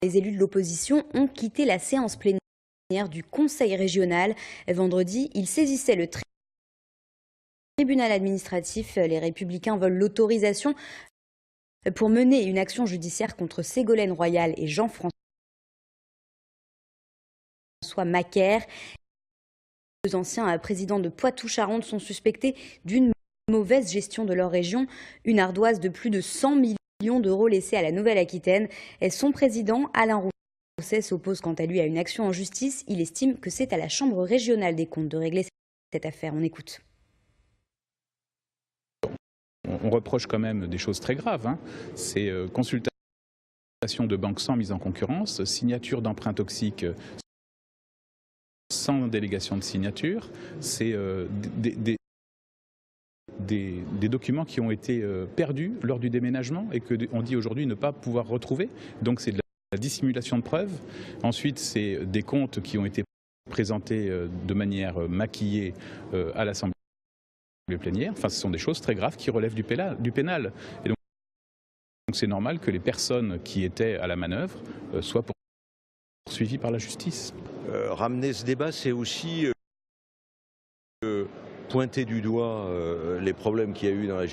Les élus de l'opposition ont quitté la séance plénière du Conseil régional. Vendredi, ils saisissaient le tribunal administratif. Les Républicains veulent l'autorisation pour mener une action judiciaire contre Ségolène Royal et Jean-François Macaire. Les deux anciens présidents de Poitou-Charentes sont suspectés d'une mauvaise gestion de leur région. Une ardoise de plus de 100 millions d'euros laissée à la Nouvelle-Aquitaine. Son président, Alain Rousset, s'oppose quant à lui à une action en justice. Il estime que c'est à la Chambre régionale des comptes de régler cette affaire. On écoute. On reproche quand même des choses très graves. C'est consultation de banques sans mise en concurrence, signature d'emprunts toxiques sans délégation de signature. C'est des documents qui ont été perdus lors du déménagement et qu'on dit aujourd'hui ne pas pouvoir retrouver. Donc c'est de la dissimulation de preuves. Ensuite, c'est des comptes qui ont été présentés de manière maquillée à l'Assemblée plénière. Enfin, ce sont des choses très graves qui relèvent du pénal. Et donc c'est normal que les personnes qui étaient à la manœuvre soient poursuivies par la justice. Ramener ce débat, c'est aussi pointer du doigt les problèmes qu'il y a eu dans la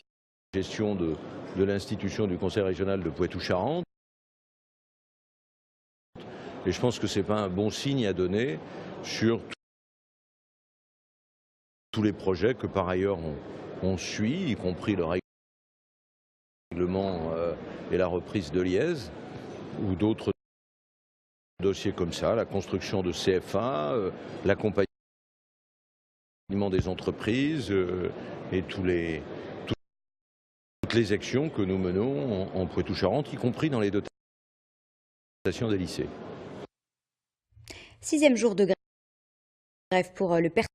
gestion de l'institution du Conseil régional de Poitou-Charentes. Et je pense que ce n'est pas un bon signe à donner sur tous les projets que par ailleurs on suit, y compris le règlement et la reprise de Liège, ou d'autres dossiers comme ça, la construction de CFA, l'accompagnement des entreprises et toutes les actions que nous menons en Poitou-Charentes, y compris dans les dotations des lycées. 6e jour de grève pour le personnel